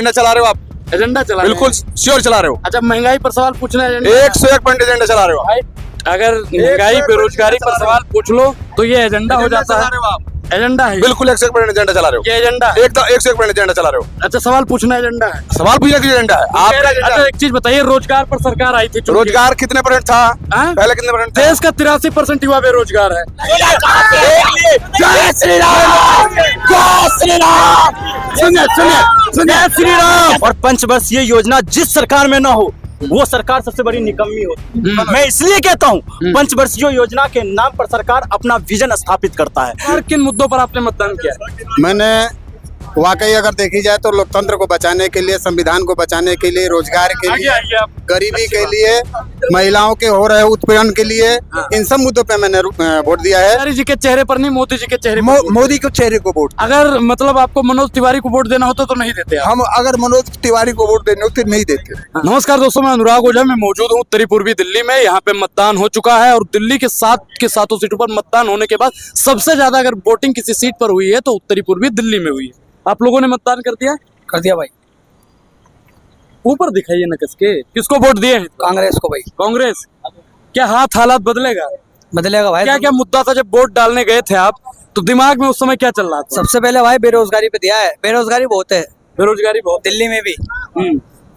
Agenda चला रहे हो आप, एजेंडा चला रहे हैं। बिल्कुल श्योर चला रहे हो। अच्छा, महंगाई पर सवाल पूछना है एजेंडा? 101% एजेंडा चला रहे हो आप। भाई, अगर महंगाई बेरोजगारी पर सवाल पूछ लो तो ये एजेंडा हो एजेंडा जाता चला है। रहे हो आप, एजेंडा है बिल्कुल 101% एजेंडा चला रहे हो। ये एजेंडा है। एकदम 101% एजेंडा चला रहे हो। अच्छा, सवाल पूछना एजेंडा है। सवाल पूछने की एजेंडा है आपका। अच्छा, एक चीज बताइए, रोजगार पर सरकार आई थी, चुन के। रोजगार कितने परसेंट था हाँ? पहले, कितने परसेंट था? देश का 83% युवा बेरोजगार है। जय श्री राम, जय श्री राम। सुनिए सुनिए सुनिए, जय श्री राम। और पंचवर्षीय योजना जिस सरकार में ना हो वो सरकार सबसे बड़ी निकम्मी होती है। मैं इसलिए कहता हूँ पंचवर्षीय योजना के नाम पर सरकार अपना विजन स्थापित करता है। और किन मुद्दों पर आपने मतदान किया? मैंने वाकई अगर देखी जाए तो लोकतंत्र को बचाने के लिए, संविधान को बचाने के लिए, रोजगार के आगे लिए, आइए आप। गरीबी के लिए, महिलाओं के हो रहे उत्पीड़न के लिए, इन सब मुद्दों पे मैंने वोट दिया है। तिवारी जी के चेहरे पर नहीं, मोदी जी के चेहरे पर वोट। मोदी के चेहरे को वोट। अगर मतलब आपको मनोज तिवारी को वोट देना होता तो नहीं देते आप? हम अगर मनोज तिवारी को वोट देने होते नहीं देते। नमस्कार दोस्तों, मैं अनुराग ओझा, मैं मौजूद हूँ उत्तरी पूर्वी दिल्ली में। यहाँ पे मतदान हो चुका है और दिल्ली के सातों सीटों पर मतदान होने के बाद सबसे ज्यादा अगर वोटिंग किसी सीट पर हुई है तो उत्तरी पूर्वी दिल्ली में हुई है। आप लोगों ने मतदान कर दिया? कर दिया भाई। ऊपर दिखाइए न कसके, किसको वोट दिए हैं? कांग्रेस को भाई। कांग्रेस। क्या हालात बदलेगा? बदलेगा भाई। क्या क्या मुद्दा था जब वोट डालने गए थे आप, तो दिमाग में उस समय क्या चल रहा था? सबसे पहले भाई बेरोजगारी पे दिया है। बेरोजगारी बहुत है बेरोजगारी बहुत। दिल्ली में भी।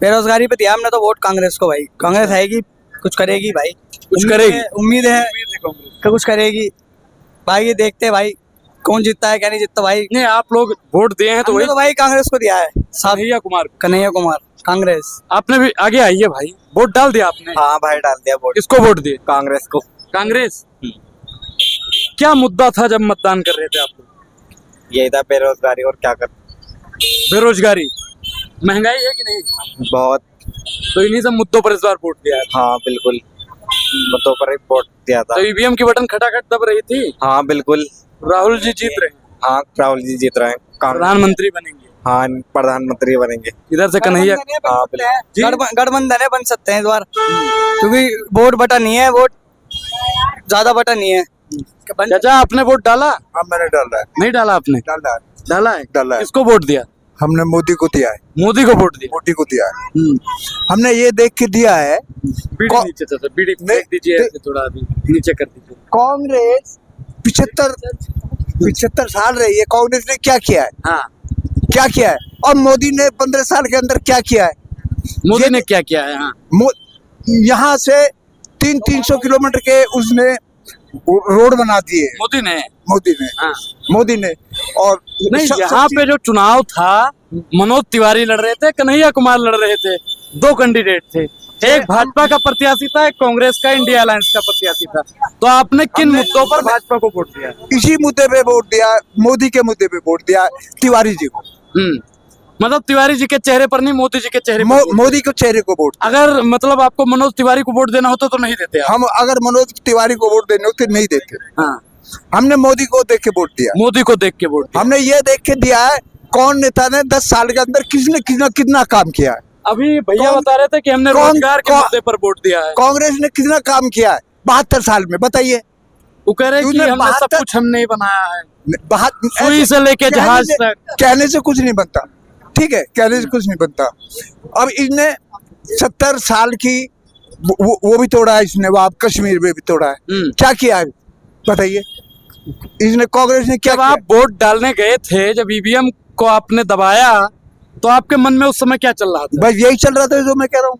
बेरोजगारी पे दिया हमने तो वोट कांग्रेस को भाई। कांग्रेस आएगी, कुछ करेगी भाई, कुछ करेगी। उम्मीद है कि कुछ करेगी भाई। ये देखते हैं भाई कौन जीतता है क्या नहीं जीतता भाई। नहीं, आप लोग वोट दिए हैं तो हमने वही तो भाई कांग्रेस को दिया है। कन्हैया कुमार को। कन्हैया कुमार कांग्रेस। आपने भी आगे आइए भाई, वोट डाल दिया आपने? हाँ भाई डाल दिया वोट। किसको वोट दिए? कांग्रेस को। कांग्रेस। क्या मुद्दा था जब मतदान कर रहे थे आप लोग? यही था बेरोजगारी और क्या कर। बेरोजगारी, महंगाई है कि नहीं? बहुत। तो इन्हीं सब मुद्दों पर इस बार वोट दिया है। हाँ बिल्कुल, मुद्दों पर एक वोट दिया था। तो ईवीएम की बटन खटाखट दब रही थी। हाँ बिल्कुल। राहुल जी जीत रहे हैं, हाँ राहुल जी जीत रहे हैं। प्रधानमंत्री बनेंगे। हाँ प्रधानमंत्री बनेंगे। इधर से कन्हैया। हाँ गठबंधन है, बन सकते हैं इस बार क्योंकि वोट बटन नहीं है, वोट ज्यादा बटन नहीं है। चाचा, आपने वोट डाला? हाँ मैंने डाला है। नहीं डाला आपने? डाला है। डाला है। डाला है। किसको वोट दिया? हमने मोदी को दिया है। मोदी को वोट दिया। मोदी को दिया है। हमने ये देख के दिया है बीड़ी नीचे चाचा, बीड़ी फेंक दीजिए ऐसे, थोड़ा अभी नीचे कर दीजिए। कांग्रेस 75 साल रही है। कांग्रेस ने क्या किया है? हाँ, क्या किया है? और मोदी ने 15 साल के अंदर क्या किया है? मोदी ने क्या किया है? हाँ, यहाँ से 300 किलोमीटर के उसने रोड बना दिए। मोदी ने। हाँ। मोदी ने। और नहीं, यहाँ पे जो चुनाव था मनोज तिवारी लड़ रहे थे, कन्हैया कुमार लड़ रहे थे, दो कैंडिडेट थे। एक भाजपा का प्रत्याशी था, एक कांग्रेस का इंडिया अलायंस का प्रत्याशी था। तो आपने किन मुद्दों पर भाजपा को वोट दिया? इसी मुद्दे पे वोट दिया, मोदी के मुद्दे पे वोट दिया, तिवारी जी को। मतलब तिवारी जी के चेहरे पर नहीं, मोदी जी के चेहरे पर। मोदी के चेहरे को वोट। अगर मतलब आपको मनोज तिवारी को वोट देना होता तो नहीं देते आप? हम अगर मनोज तिवारी को वोट देने होते नहीं देते। हाँ, हमने मोदी को देख के वोट दिया। मोदी को देख के वोट दिया। हमने ये देख के दिया है कौन नेता ने 10 साल के अंदर किसने कितना काम किया है। अभी भैया बता रहे थे कि हमने रोजगार के मुद्दे पर वोट दिया है। कांग्रेस ने कितना काम किया है 72 साल में, बताइए। वो कह रहे हैं कि हमने सब कुछ हमने बनाया है, सुई से लेके जहाज तक। कहने से कुछ नहीं बनता, ठीक है, कहने से कुछ नहीं बनता। अब इसने 70 साल की वो भी तोड़ा है इसने, वो आप कश्मीर में भी तोड़ा है। क्या किया है बताइए? इसने कांग्रेस ने क्या? जब आप वोट डालने गए थे, जब ईवीएम को आपने दबाया, तो आपके मन में उस समय क्या चल रहा था? बस यही चल रहा था जो मैं कह रहा हूँ।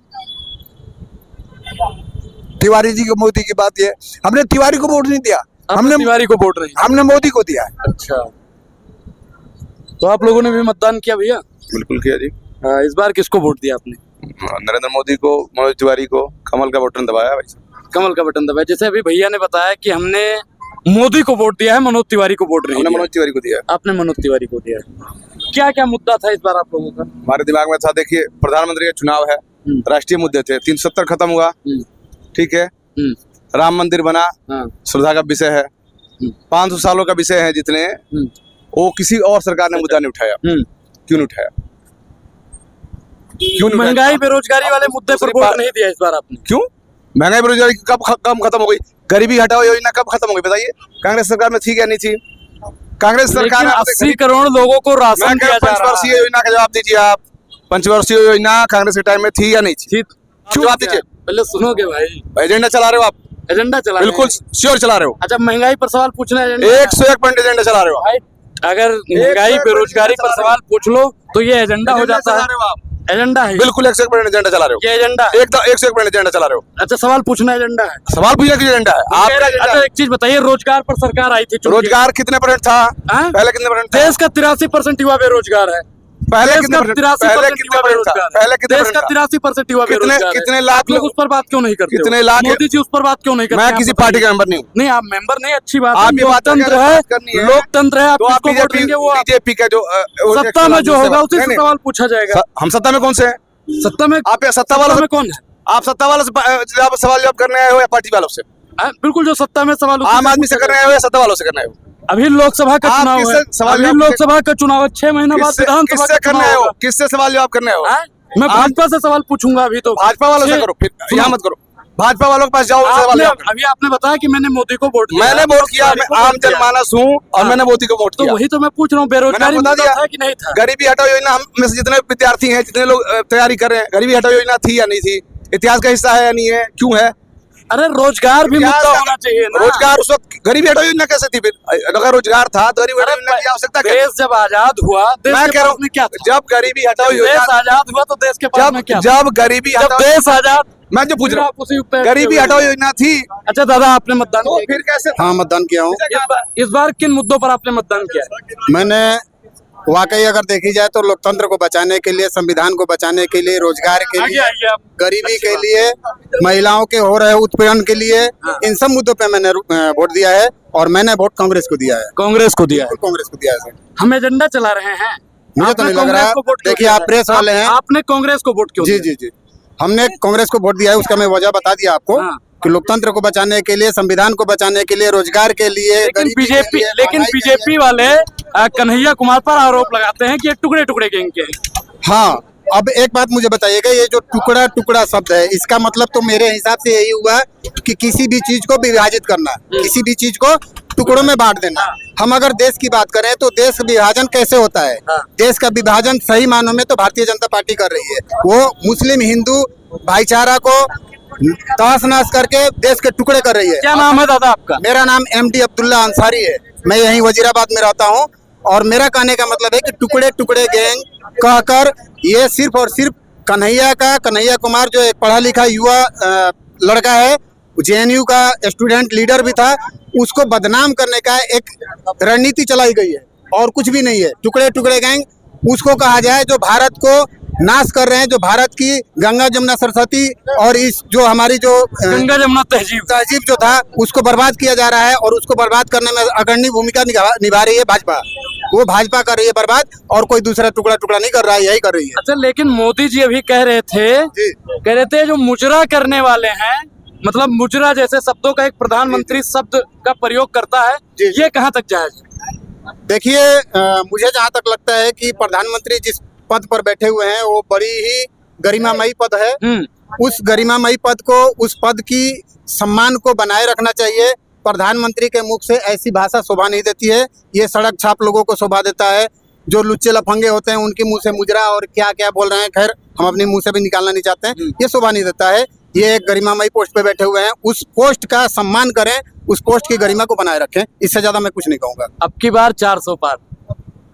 तिवारी जी को, मोदी की बात ये, हमने तिवारी को वोट नहीं दिया, हमने तिवारी को वोट नहीं, हमने मोदी को दिया है। अच्छा, तो आप लोगों ने भी मतदान किया भैया? बिल्कुल किया जी। इस बार किसको वोट दिया आपने? नरेंद्र मोदी को, मनोज तिवारी को, कमल का बटन दबाया भाई। कमल का बटन दबाया। जैसे अभी भैया ने बताया कि हमने मोदी को वोट दिया है, मनोज तिवारी को वोट नहीं हमने दिया। मनोज तिवारी को दिया। आपने मनोज तिवारी को दिया है। क्या क्या मुद्दा था इस बार आप लोगों का? हमारे दिमाग में था, देखिए प्रधानमंत्री का चुनाव है, राष्ट्रीय मुद्दे थे। 370 खत्म हुआ, ठीक है, राम मंदिर बना, श्रद्धा का विषय है, 500 सालों का विषय है जितने, वो किसी और सरकार ने मुद्दा नहीं उठाया। क्यों नहीं उठाया? क्यों? महंगाई बेरोजगारी वाले मुद्दे पर वोट नहीं दिया इस बार आपने? क्यों? महंगाई बेरोजगारी कब खत्म हो गई? गरीबी हटाओ योजना कब खत्म हो गई बताइए? कांग्रेस सरकार में थी क्या नहीं थी? कांग्रेस सरकार 80 करोड़ लोगों को राशन दिया जा रहा है। योजना का जवाब दीजिए आप। पंचवर्षीय योजना कांग्रेस के टाइम में थी या नहीं थी? क्यों जवाब दीजिए। पहले सुनोगे भाई, एजेंडा चला रहे हो आप? एजेंडा चला रहे हैं। बिल्कुल श्योर चला रहे हो? अच्छा, महंगाई पर सवाल पूछना है। 101% एजेंडा चला रहे हो आप? भाई, अगर महंगाई बेरोजगारी पर सवाल पूछ लो तो ये एजेंडा हो जाता है। एजेंडा है, बिल्कुल 101% एजेंडा चला रहे हो? ये एजेंडा है। एकदम 101% एजेंडा चला रहे हो? अच्छा, सवाल पूछना एजेंडा है। सवाल पूछने का एजेंडा है आपका? अच्छा, एक चीज बताइए, रोजगार पर सरकार आई थी चुन के। रोजगार कितने % था? हाँ? पहले कितने % था? देश का 83% युवा बेरोजगार है। पहले देश कितने का % 83% युवा बेरोजगार है। पहले कितने देश का % था? 83% युवा कितने- बेरोजगार है। कितने लाख आप लोग लोग- उस पर बात क्यों नहीं करते? कितने हो? लाख- मोदी जी उस पर बात क्यों नहीं करते? मैं आप किसी बताइए। पार्टी का मेंबर नहीं हूँ। नहीं, आप मेंबर नहीं, अच्छी बात है। आप ये बात लोकतंत्र अगर है, बात करनी है, लोकतंत्र है। आप तो आप किसको वोट देंगे? वो आप बीजेपी का जो सत्ता में जो होगा उसी नहीं, से नहीं। सवाल पूछा जाएगा। हम सत्ता में कौन से हैं? सत्ता में आप या सत्ता वालों में से कौन है? आप सत्ता वालों से सवाल जवाब करने आए हो या पार्टी वालों से? बिल्कुल, जो सत्ता में सवाल उसी आम आदमी से पूछा करने आए हो या सत्ता वालों से करने आए हो? अभी लोकसभा का आप चुनाव किससे है। सवाल अभी जवाब- लोकसभा का चुनाव है, 6 महीना बाद किससे विधानसभा किससे का करने चुनाव आए हो? होगा। किससे सवाल जवाब करने आए हो? हाँ? मैं आप- भाजपा से सवाल पूछूंगा अभी तो। भाजपा वालों से छह- करो, फिर सुनो, यहाँ मत करो। भाजपा वालों के पास जाओ, उनसे सवाल जवाब करो। अभी आपने बताया कि मैंने मोदी को वोट दिया। मैंने वोट किया, मैं आम जनमानस हूँ और हाँ। मैंने मोदी को वोट तो किया। वही तो मैं पूछ रहा हूँ, मैंने बेरोजगारी आपको बता मुद्दा दिया था कि नहीं था? गरीबी हटाओ योजना हम में से जितने विद्यार्थी हैं, जितने लोग तैयारी कर रहे हैं, गरीबी हटाओ योजना थी या नहीं थी? इतिहास का हिस्सा है या नहीं है? क्यों है? अरे रोजगार भी इतिहास मुद्दा का- होना चाहिए ना। रोजगार उस वक्त गरीबी हटाओ योजना कैसे थी फिर? अगर रोजगार था तो गरीबी हटाओ योजना की आवश्यकता क्या? देश जब आजाद हुआ, देश मैं के कह रहा पास में क्या हूँ, था? जब गरीबी हटाओ देश योजना, आजाद हुआ तो देश के पास में क्या था? जब गरीबी जब हटाओ, देश आजाद, मैं जो पूछ रहा आप उसी पे हूँ, गरीबी हटाओ योजना थी अच्छा दादा, आपने मतदान तो किया? फिर कैसे? हाँ, मतदान किया हूँ। इस बार किन मुद्दों पर आपने मतदान किया? मैंने वाकई अगर देखी जाए तो लोकतंत्र को बचाने के लिए, संविधान को बचाने के लिए, रोजगार के आगे लिए, आइए आप। गरीबी के लिए, महिलाओं के हो रहे उत्पीड़न के लिए, इन सब मुद्दों पे मैंने वोट दिया है और मैंने वोट कांग्रेस को दिया है। कांग्रेस को दिया है। कांग्रेस को दिया है सर। हम एजेंडा चला रहे हैं। मुझे तो आपने नहीं लग कांग्रेस रहा। को वोट क्यों देखिए, दिया आप है? प्रेस वाले हैं। आपने कांग्रेस को वोट क्यों जी दिया? जी जी, हमने कांग्रेस को वोट दिया है, उसका मैं वजह बता दिया आपको हाँ। कि लोकतंत्र को बचाने के लिए, संविधान को बचाने के लिए, रोजगार के लिए, लेकिन गरीबी के बीजेपी लिए, लेकिन पढ़ाई के बीजेपी लिए। वाले कन्हैया कुमार पर आरोप लगाते हैं कि ये टुकड़े टुकड़े गैंग के हैं। हाँ, अब एक बात मुझे बताइएगा, ये जो टुकड़ा टुकड़ा शब्द है, इसका मतलब तो मेरे हिसाब से यही हुआ कि किसी भी चीज को विभाजित करना, किसी भी चीज को टुकड़ों में बांट देना। हम अगर देश की बात करें तो देश का विभाजन कैसे होता है? देश का विभाजन सही मानों में तो भारतीय जनता पार्टी कर रही है। वो मुस्लिम हिंदू भाईचारा को तहस नहस करके देश के टुकड़े कर रही है। क्या नाम है दादा आपका? मेरा नाम MD अब्दुल्ला अंसारी है। मैं यहीं वजीराबाद में रहता हूँ और मेरा कहने का मतलब है कि टुकड़े टुकड़े गैंग कहकर ये सिर्फ और सिर्फ कन्हैया कुमार जो एक पढ़ा लिखा युवा लड़का है, JNU का स्टूडेंट लीडर भी था, उसको बदनाम करने का एक रणनीति चलाई गई है और कुछ भी नहीं है। टुकड़े टुकड़े गैंग उसको कहा जाए जो भारत को नाश कर रहे हैं, जो भारत की गंगा जमुना सरस्वती और इस जो हमारी जो गंगा जमुना तहजीब जो था उसको बर्बाद किया जा रहा है और उसको बर्बाद करने में अग्रणी भूमिका निभा रही है भाजपा। वो भाजपा कर रही है बर्बाद और कोई दूसरा टुकड़ा टुकड़ा नहीं कर रहा है, यही कर रही है। अच्छा, लेकिन मोदी जी अभी कह रहे थे जो मुजरा करने वाले हैं, मतलब मुजरा जैसे शब्दों का एक प्रधानमंत्री शब्द का प्रयोग करता है, ये कहाँ तक जायज है? देखिए, मुझे जहाँ तक लगता है कि प्रधानमंत्री जिस पद पर बैठे हुए हैं वो बड़ी ही गरिमामयी पद है। उस गरिमामयी पद को, उस पद की सम्मान को बनाए रखना चाहिए। प्रधानमंत्री के मुख से ऐसी भाषा शोभा नहीं देती है। ये सड़क छाप लोगों को शोभा देता है। जो लुच्चे लफंगे होते हैं उनके मुंह से मुजरा और क्या क्या बोल रहे हैं, खैर हम अपने मुंह से भी निकालना नहीं चाहते हैं। ये शोभा नहीं देता है। ये एक गरिमामयी पोस्ट पे बैठे हुए हैं, उस पोस्ट का सम्मान करें, उस पोस्ट की गरिमा को बनाए रखें। इससे ज्यादा मैं कुछ नहीं कहूँगा। अब की बार 400 पार।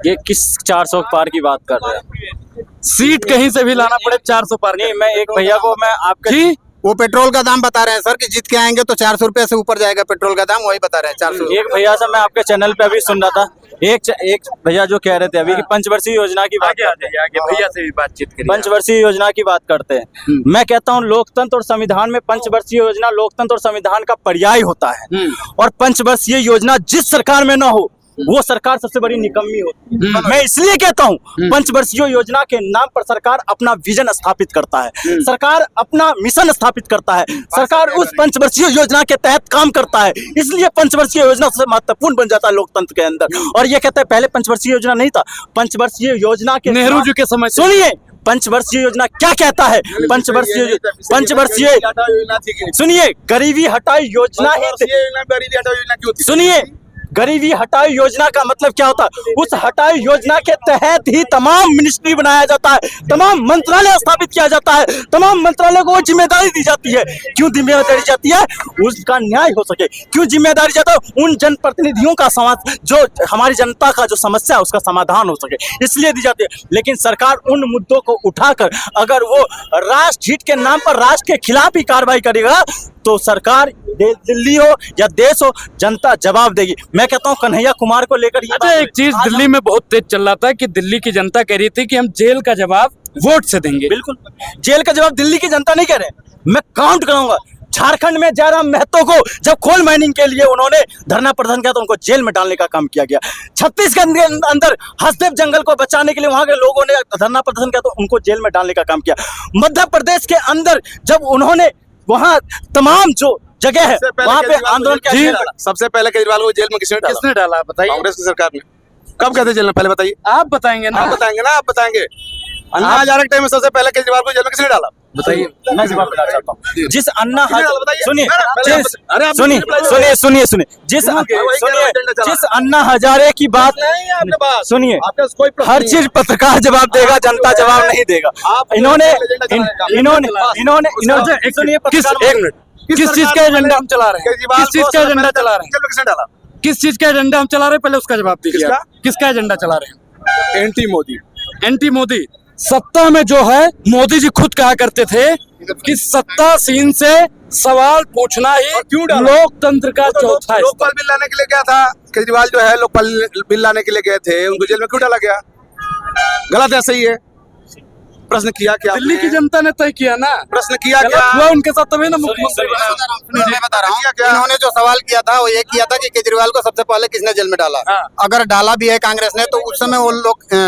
ये किस 400 पार की बात कर रहे हैं? सीट कहीं से भी लाना पड़े 400 पार नहीं, मैं एक भैया को मैं आपके जी वो पेट्रोल का दाम बता रहे हैं सर कि जीत के आएंगे तो 400 रुपये से ऊपर जाएगा पेट्रोल का दाम, वही बता रहे हैं 400। एक भैया से मैं आपके चैनल पे अभी सुन रहा था, एक भैया जो कह रहे थे अभी कि पंचवर्षीय योजना की बात करते हैं। आगे भैया से भी बातचीत करिए। पंचवर्षीय योजना की बात करते हैं। मैं कहता हूं लोकतंत्र और संविधान में पंचवर्षीय योजना लोकतंत्र और संविधान का पर्याय होता है और पंचवर्षीय योजना जिस सरकार में ना हो वो सरकार सबसे बड़ी निकम्मी होती है। मैं इसलिए कहता हूं पंचवर्षीय योजना के नाम पर सरकार अपना विजन स्थापित करता है, सरकार अपना मिशन स्थापित करता है, सरकार उस पंचवर्षीय योजना के तहत काम करता है। इसलिए पंचवर्षीय योजना सबसे महत्वपूर्ण बन जाता है लोकतंत्र के अंदर। और ये कहता है पहले पंचवर्षीय योजना नहीं था, पंचवर्षीय योजना के नेहरू जी के समय से। सुनिए पंचवर्षीय योजना क्या कहता है। पंचवर्षीय सुनिए गरीबी हटाओ योजना ही गरीबी हटाओ योजना क्यों थी? सुनिए गरीबी हटाओ योजना का मतलब क्या होता है? उस हटाओ योजना के तहत ही तमाम मिनिस्ट्री बनाया जाता है, तमाम मंत्रालय स्थापित किया जाता है, तमाम मंत्रालय को वो जिम्मेदारी दी जाती है। क्यों जिम्मेदारी जाती है? उसका न्याय हो सके। क्यों जिम्मेदारी जाता है? उन जनप्रतिनिधियों का समाज, जो हमारी जनता का जो समस्या है उसका समाधान हो सके, इसलिए दी जाती है। लेकिन सरकार उन मुद्दों को उठाकर अगर वो राष्ट्र हित के नाम पर राष्ट्र के खिलाफ ही कार्रवाई करेगा तो सरकार, दिल्ली हो या देश हो, जनता जवाब देगी। मैं कहता हूँ कन्हैया कुमार को लेकर अच्छा, एक चीज दिल्ली में बहुत तेज चल रहा था कि दिल्ली की जनता कह रही थी कि हम जेल का जवाब वोट से देंगे। बिल्कुल, जेल का जवाब दिल्ली की जनता नहीं कह रहे। मैं काउंट कराऊंगा, झारखंड में जयराम महतो को जब कोल माइनिंग के लिए उन्होंने धरना प्रदर्शन किया तो उनको जेल में डालने का काम किया गया। छत्तीसगढ़ के अंदर हसदेव जंगल को बचाने के लिए वहां के लोगों ने धरना प्रदर्शन किया तो उनको जेल में डालने का काम किया। मध्य प्रदेश के अंदर जब उन्होंने वहां तमाम जो जगह है वहां पे आंदोलन किया, सबसे पहले केजरीवाल को जेल में किसने डाला? बताइए। कांग्रेस की सरकार ने। कब कहते जेल में? पहले बताइए। आप बताएंगे ना? आप बताएंगे ना? आप बताएंगे। अन्ना हजारे के टाइम में सबसे पहले केजरीवाल को जेल में किसने डाला? बताइए। मैं जवाब देना चाहता हूँ। जिस अन्ना सुनिए जिस अन्ना हजारे की बात सुनिए, हर चीज पत्रकार जवाब देगा, जनता जवाब नहीं देगा। इन्होंने सुनिए, किस चीज का एजेंडा हम चला रहे हैं? किस चीज का एजेंडा चला रहे हैं? किसने डाला? किस चीज का एजेंडा हम चला रहे हैं, पहले उसका जवाब दीजिए। किसका एजेंडा चला रहे हैं? एंटी मोदी। एंटी मोदी। सत्ता में जो है, मोदी जी खुद कहा करते थे कि सत्तासीन से सवाल पूछना ही लोकतंत्र का चौथा लोकपाल बिल लाने के लिए क्या था? केजरीवाल जो है लोकपाल बिल लाने के लिए गए थे, उनको जेल में क्यों डाला गया? गलत है, सही है? प्रश्न किया क्या? दिल्ली की जनता ने तय किया ना। प्रश्न किया क्या? हुआ उनके साथ तभी ना मुख्यमंत्री मैं बता रहा हूँ, इन्होंने जो सवाल किया था वो ये किया था कि केजरीवाल को सबसे पहले किसने जेल में डाला। अगर डाला भी है कांग्रेस ने तो उस समय वो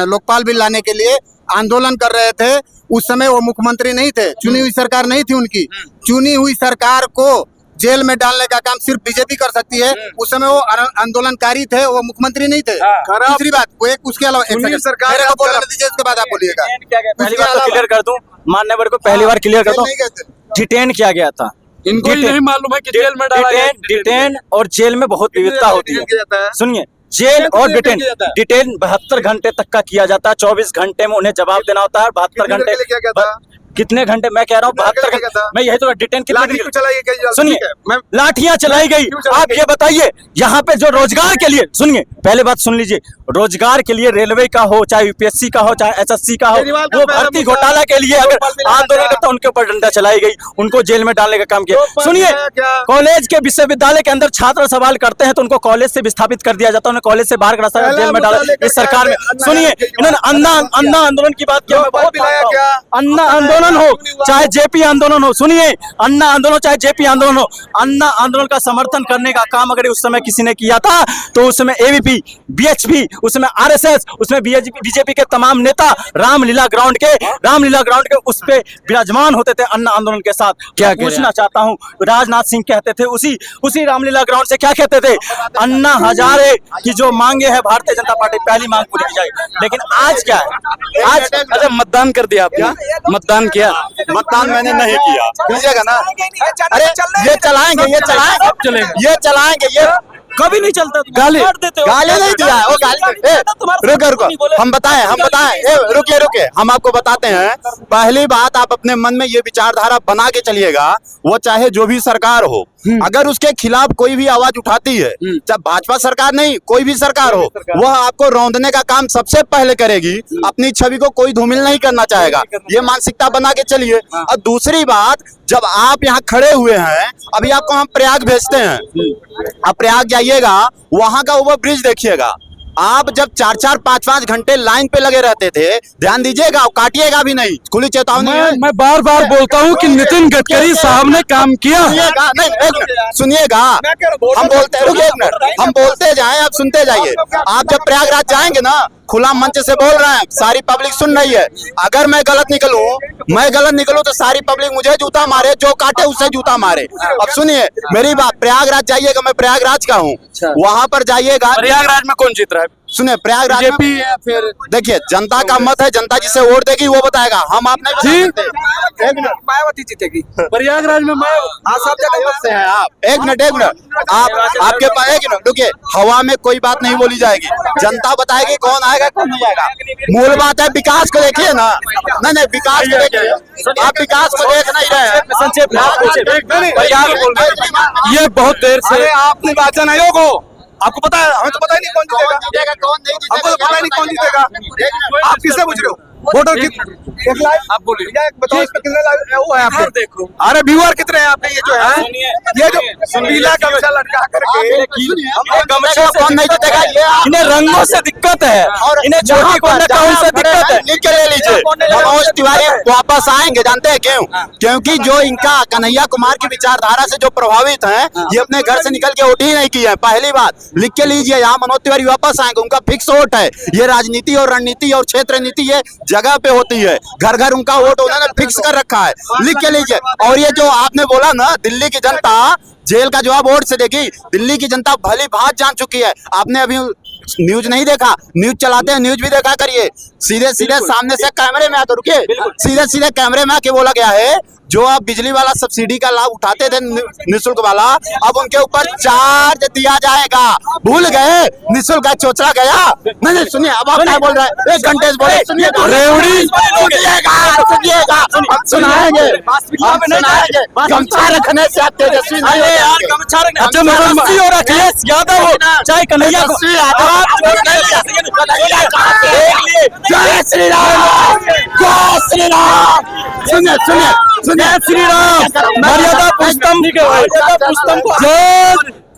लोकपाल बिल लाने के लिए आंदोलन कर रहे थे। उस समय वो मुख्यमंत्री नहीं थे, चुनी हुई सरकार नहीं थी उनकी। चुनी हुई सरकार को जेल में डालने का काम सिर्फ बीजेपी कर सकती है। उस समय वो आंदोलनकारी थे, वो मुख्यमंत्री नहीं थे। दूसरी बात, वो एक उसके अलावा सरकार मेरे को बोलने दीजिए, उसके बाद आप बोलिएगा। पहली बार तो क्लियर कर दूं, मान्यवर को पहली बार क्लियर कर दूं, डिटेन किया गया था। इनको ही नहीं मालूम है कि जेल में डाला गया। डिटेन और जेल में बहुत विविधता होती है। सुनिए, जेल और डिटेन 72 घंटे तक का किया जाता है। 24 घंटे में उन्हें जवाब देना होता है। 72 घंटे कितने घंटे? मैं कह रहा हूँ 72 घंटे। मैं यही तो डिटेन सुनिए, लाठियां चलाई गई। आप ये बताइए, यहाँ पे जो रोजगार के लिए, सुनिए पहले बात सुन लीजिए, रोजगार के लिए रेलवे का हो, चाहे यूपीएससी का हो, चाहे एसएससी का हो, वो भर्ती घोटाला के लिए अगर आंदोलन करता उनके ऊपर डंडा चलाई गई, उनको जेल में डालने का काम किया। सुनिए, कॉलेज के विश्वविद्यालय के अंदर छात्र सवाल करते हैं तो उनको कॉलेज से विस्थापित कर दिया जाता है, उन्हें कॉलेज से बाहर कर दिया, जेल में डाला इस सरकार में। सुनिए, इन्होंने अन्ना आंदोलन की बात किया। अन्ना आंदोलन हो चाहे जेपी आंदोलन हो, सुनिए, अन्ना आंदोलन चाहे जेपी आंदोलन हो, अन्ना आंदोलन का समर्थन करने का काम अगर उस समय किसी ने किया था तो उसमें एबीपी, बीएचपी, उसमें आरएसएस, उसमें बीजेपी के तमाम नेता रामलीला ग्राउंड के उस पे विराजमान होते थे अन्ना आंदोलन के साथ। क्या पूछना चाहता हूँ, राजनाथ सिंह कहते थे उसी रामलीला ग्राउंड से क्या कहते थे? अन्ना हजारे की जो मांगे है भारतीय जनता पार्टी, पहली मांग पूरी की जाए। लेकिन आज क्या है? आज अच्छा, मतदान कर दिया आपने? मतदान किया? मतदान मैंने नहीं किया। कीजिएगा ना? अरे ये चलाएंगे, ये कभी नहीं चलता। गाली नहीं दिया है, वो गाली। रुको, हम बताएं, रुकिए, हम आपको बताते हैं। पहली बात, आप अपने मन में ये विचारधारा बना के चलिएगा, वो चाहे जो भी सरकार हो, अगर उसके खिलाफ कोई भी आवाज उठाती है, चाहे भाजपा सरकार नहीं, कोई भी सरकार हो, वह आपको रौंदने का काम सबसे पहले करेगी। अपनी छवि को कोई धूमिल नहीं करना चाहेगा, ये मानसिकता बना के चलिए। और दूसरी बात, जब आप यहाँ खड़े हुए हैं, अभी आपको हम प्रयाग भेजते हैं, आप प्रयाग जाइएगा, वहां का ओवर ब्रिज देखिएगा। आप जब 4-4, 5-5 घंटे लाइन पे लगे रहते थे, ध्यान दीजिएगा, काटिएगा भी नहीं, खुली चेतावनी है। मैं बार बार बोलता हूँ कि नितिन गडकरी साहब ने काम किया। सुनिएगा, हम बोलते जाएं, आप सुनते जाइए। आप जब प्रयागराज जाएंगे ना, खुला मंच से बोल रहे हैं, सारी पब्लिक सुन रही है। अगर मैं गलत निकलूं तो सारी पब्लिक मुझे जूता मारे, जो काटे उससे जूता मारे। अब सुनिए मेरी बात, प्रयागराज जाइएगा, मैं प्रयागराज का हूँ, वहां पर जाइएगा। प्रयागराज में कौन जीत रहा है? सुने प्रयागराज में बीजेपी या फिर देखिए जनता का मत है, जनता जिसे वोट देगी वो बताएगा, हम आप नहीं बता जी। सकते। एक मिनट, मायावती जीतेगी। प्रयागराज में मैं हाँ सब जगह से हैं आप। एक मिनट आप आपके पास एक मिनट रुकिए, हवा में कोई बात नहीं बोली जाएगी, जनता बताएगी कौन आएगा कौन नहीं आएगा। मूल बात है विकास को देखिए ना, नहीं विकास को देखिए, आप विकास को देख नहीं रहे हैं। संक्षेप में आप ये बहुत देर से अरे आप निर्वाचन आयोग हो, आपको पता है, हमें तो पता ही नहीं कौन जीतेगा, कौन नहीं जीतेगा, हमको तो पता ही नहीं कौन जीतेगा। आप किससे पूछ रहे हो? वोटर एक लाख आप बोलिए, बताओ इसमें कितने लाख वो है आपके? देखो अरे व्यूअर कितने हैं आपके? ये जो है ये जो पीला गमछा लटका करके गमछा कौन नहीं जीतेगा, ये इन्हें रंगों से दिक्कत है और इन्हें छोटी को कौन से दिक्कत है। लिख के ले लीजिए, मनोज तिवारी वापस आएंगे, जानते हैं क्यों? क्योंकि जो इनका कन्हैया कुमार की विचारधारा से जो प्रभावित हैं, ये अपने घर से निकल के वोट ही नहीं किए हैं। पहली बात लिख के लीजिए, यहाँ मनोज तिवारी वापस आएंगे, उनका फिक्स वोट है। ये राजनीति और रणनीति और क्षेत्र नीति ये जगह पे होती है, घर घर उनका वोट उन्होंने फिक्स कर रखा है, लिख के लीजिए। और ये जो आपने बोला ना दिल्ली की जनता जेल का जवाब वोट से देगी, दिल्ली की जनता भली भांत जान चुकी है। आपने अभी न्यूज नहीं देखा, न्यूज चलाते हैं, न्यूज भी देखा करिए। सीधे सीधे सामने से कैमरे में आकर रुकिए, सीधे सीधे कैमरे में आके बोला गया है जो आप बिजली वाला सब्सिडी का लाभ उठाते थे निःशुल्क वाला, अब उनके ऊपर चार्ज दिया जाएगा। भूल गए निःशुल्क का चोचला गया? नहीं सुनिए, अब आप क्या बोल रहे हैं? 1 घंटे से बोले, सुनिए सुनाएंगे, गमछा रखने से आप तेजस्वी नहीं अरे यार गमछा रखने अच्छा तेजस्वी हो रखी है यादव हो चाहे कन्हैया को जय श्री राम, जय श्री राम। सुनिए सुनिए जय श्री राम, मर्यादा पुष्पम, मर्यादा पुष्पम, जय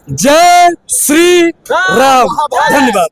जय श्री राम। धन्यवाद।